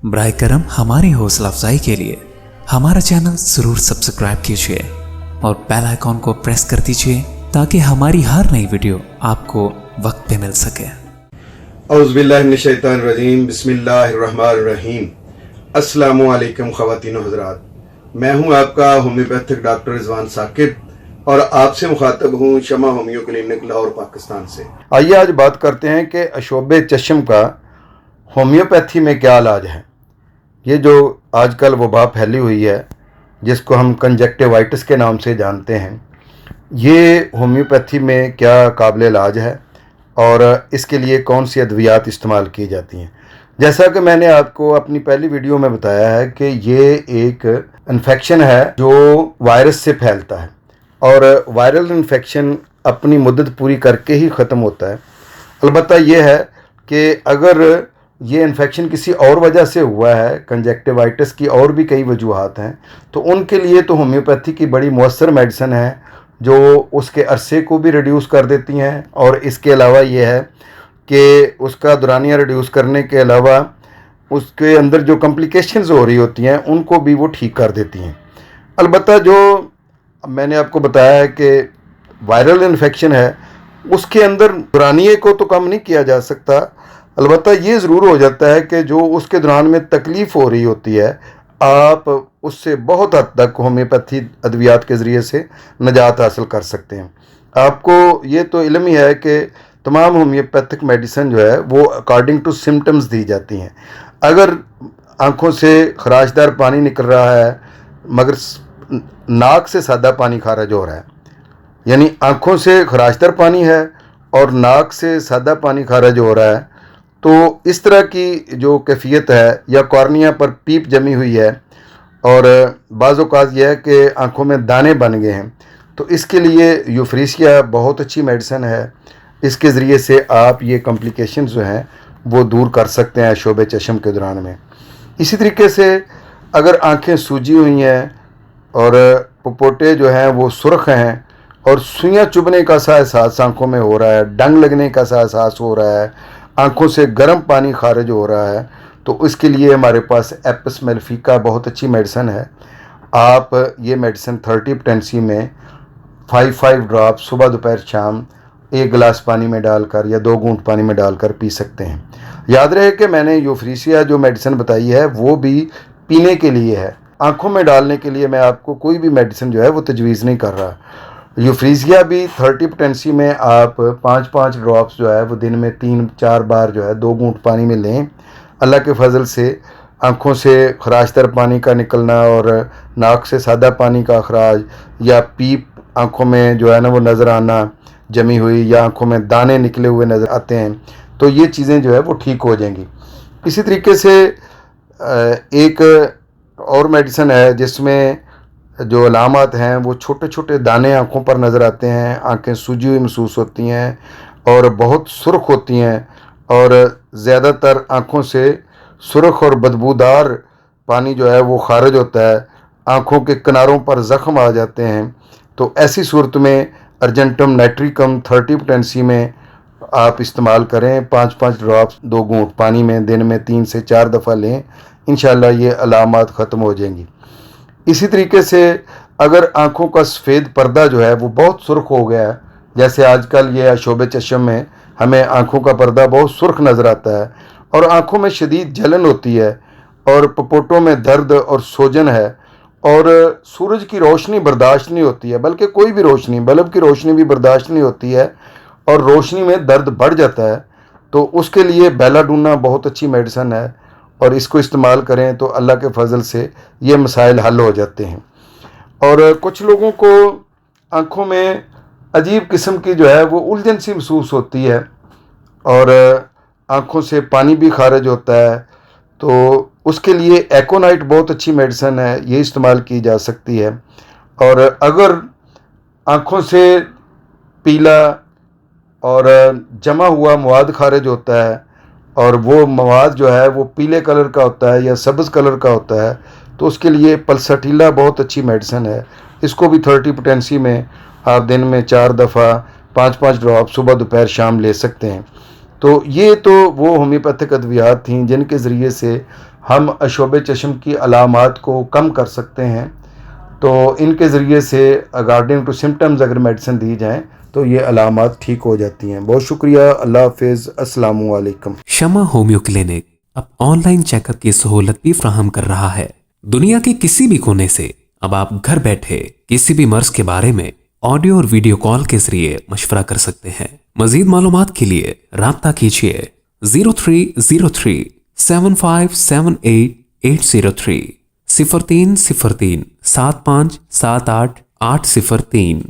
बराए करम हमारी हौसला अफजाई के लिए हमारा चैनल जरूर सब्सक्राइब कीजिए और बेल आइकॉन को प्रेस कर दीजिए ताकि हमारी हर नई वीडियो आपको वक्त पे मिल सके। औज़ुबिल्लाहि मिनश्शैतानिर्रजीम, बिस्मिल्लाहिर्रहमानिर्रहीम। अस्सलामु अलैकुम ख़वातीन व हज़रात, मैं हूं आपका होम्योपैथिक डॉक्टर रिजवान साकिब और आपसे मुखातब हूं शमा होम्यो क्लिनिक लाहौर पाकिस्तान से। आइए आज बात करते हैं कि अशोब चश्म का होम्योपैथी में क्या इलाज है। ये जो आजकल वबा फैली हुई है जिसको हम कंजक्टिवाइटिस के नाम से जानते हैं, ये होम्योपैथी में क्या काबिल इलाज है और इसके लिए कौन सी अद्वियात इस्तेमाल की जाती हैं। जैसा कि मैंने आपको अपनी पहली वीडियो में बताया है कि ये एक इन्फेक्शन है जो वायरस से फैलता है और वायरल इन्फेक्शन अपनी मुद्दत पूरी करके ही ख़त्म होता है। अलबत्ता ये है कि अगर ये इन्फेक्शन किसी और वजह से हुआ है, कंजक्टिवाइटिस की और भी कई वजूहात हैं, तो उनके लिए तो होम्योपैथी की बड़ी मुअस्सर मेडिसिन है जो उसके अरसे को भी रिड्यूस कर देती हैं और इसके अलावा ये है कि उसका दौरानिया रिड्यूस करने के अलावा उसके अंदर जो कॉम्प्लिकेशंस हो रही होती हैं उनको भी वो ठीक कर देती हैं। अलबत्ता जो मैंने आपको बताया है कि वायरल इन्फेक्शन है उसके अंदर दौरानिए को तो कम नहीं किया जा सकता, अलबत्ता ये ज़रूर हो जाता है कि जो उसके दौरान में तकलीफ़ हो रही होती है आप उससे बहुत हद तक होम्योपैथी अद्वियात के ज़रिए से निजात हासिल कर सकते हैं। आपको ये तो इल्म ही है कि तमाम होम्योपैथिक मेडिसिन जो है वो अकॉर्डिंग टू सिम्टम्स दी जाती हैं। अगर आँखों से खराशदार पानी निकल रहा है मगर नाक से सादा पानी खारिज हो रहा है, यानी आँखों से खराशदार पानी है और नाक से सादा पानी खारिज हो रहा है, तो इस तरह की जो कैफियत है या कॉर्निया पर पीप जमी हुई है और बाज़ औक़ात यह है कि आँखों में दाने बन गए हैं, तो इसके लिए यूफ्रेशिया बहुत अच्छी मेडिसिन है। इसके ज़रिए से आप ये कॉम्प्लिकेशंस जो हैं वो दूर कर सकते हैं शोब चश्म के दौरान में। इसी तरीके से अगर आँखें सूजी हुई हैं और पपोटे जो हैं वो सुर्ख हैं और सुइयाँ चुभने का सा एहसास आँखों में हो रहा है, डंग लगने का सा एहसास हो रहा है, आँखों से गर्म पानी खारिज हो रहा है, तो इसके लिए हमारे पास एपिस मेलिफिका बहुत अच्छी मेडिसिन है। आप ये मेडिसिन 30 पोटेंसी में 5 ड्रॉप सुबह दोपहर शाम 1 गिलास पानी में डालकर या 2 घूंट पानी में डालकर पी सकते हैं। याद रहे कि मैंने यूफ्रेशिया जो मेडिसिन बताई है वो भी पीने के लिए है, आँखों में डालने के लिए मैं आपको कोई भी मेडिसिन जो है वो तजवीज़ नहीं कर रहा। यूफ्रेशिया भी 30 पोटेंसी में आप 5 ड्रॉप्स जो है वो दिन में 3-4 बार जो है 2 घूंट पानी में लें। अल्लाह के फजल से आँखों से खराशतर पानी का निकलना और नाक से सादा पानी का अखराज या पीप आँखों में जो है ना वो नज़र आना जमी हुई या आँखों में दाने निकले हुए नज़र आते हैं, तो ये चीज़ें जो है वो ठीक हो जाएंगी। इसी तरीके से एक और मेडिसिन है जिसमें जो अलामात हैं वो छोटे छोटे दाने आँखों पर नज़र आते हैं, आँखें सूजी हुई महसूस होती हैं और बहुत सुर्ख होती हैं और ज़्यादातर आँखों से सुर्ख और बदबूदार पानी जो है वो खारिज होता है, आँखों के किनारों पर ज़ख्म आ जाते हैं। तो ऐसी सूरत में अर्जेंटम नाइट्रिकम 30 पोटेंसी में आप इस्तेमाल करें। 5 ड्रॉप्स 2 घूंट पानी में दिन में 3 से 4 दफ़ा लें, इंशाल्लाह ये अलामात ख़त्म हो जाएंगी। इसी तरीके से अगर आँखों का सफ़ेद पर्दा जो है वो बहुत सुर्ख हो गया है, जैसे आजकल ये अशोब चश्म में हमें आँखों का पर्दा बहुत सुर्ख नज़र आता है और आँखों में शदीद जलन होती है और पपोटों में दर्द और सोजन है और सूरज की रोशनी बर्दाश्त नहीं होती है, बल्कि कोई भी रोशनी, बल्ब की रोशनी भी बर्दाश्त नहीं होती है और रोशनी में दर्द बढ़ जाता है, तो उसके लिए बेलाडोना बहुत अच्छी मेडिसिन है और इसको इस्तेमाल करें तो अल्लाह के फजल से ये मसाइल हल हो जाते हैं। और कुछ लोगों को आँखों में अजीब किस्म की जो है वो उलझन सी महसूस होती है और आँखों से पानी भी खारिज होता है, तो उसके लिए एकोनाइट बहुत अच्छी मेडिसिन है, ये इस्तेमाल की जा सकती है। और अगर आँखों से पीला और जमा हुआ मवाद खारिज होता है और वो मवाद जो है वो पीले कलर का होता है या सब्ज़ कलर का होता है, तो उसके लिए पल्साटिला बहुत अच्छी मेडिसिन है। इसको भी 30 पोटेंसी में आप दिन में 4 दफ़ा 5 ड्रॉप सुबह दोपहर शाम ले सकते हैं। तो ये तो वो होम्योपैथिक अद्वियात थीं जिनके ज़रिए से हम अशोब चश्म की अलामात को कम कर सकते हैं। तो इनके ज़रिए से अकॉर्डिंग टू सिम्टम्स अगर मेडिसिन दी जाए तो ये अलामात ठीक हो जाती हैं। बहुत शुक्रिया। अल्लाह हाफिज़। अस्सलामु अलैकुम। शमा होम्यो क्लिनिक अब ऑनलाइन चेकअप की सहूलत भी फ्राहम कर रहा है। दुनिया के किसी भी कोने से अब आप घर बैठे किसी भी मर्ज के बारे में ऑडियो और वीडियो कॉल के जरिए मशवरा कर सकते हैं। मजीद मालूमात के लिए राब्ता कीजिए 0303 7578 803 0303 7578 803।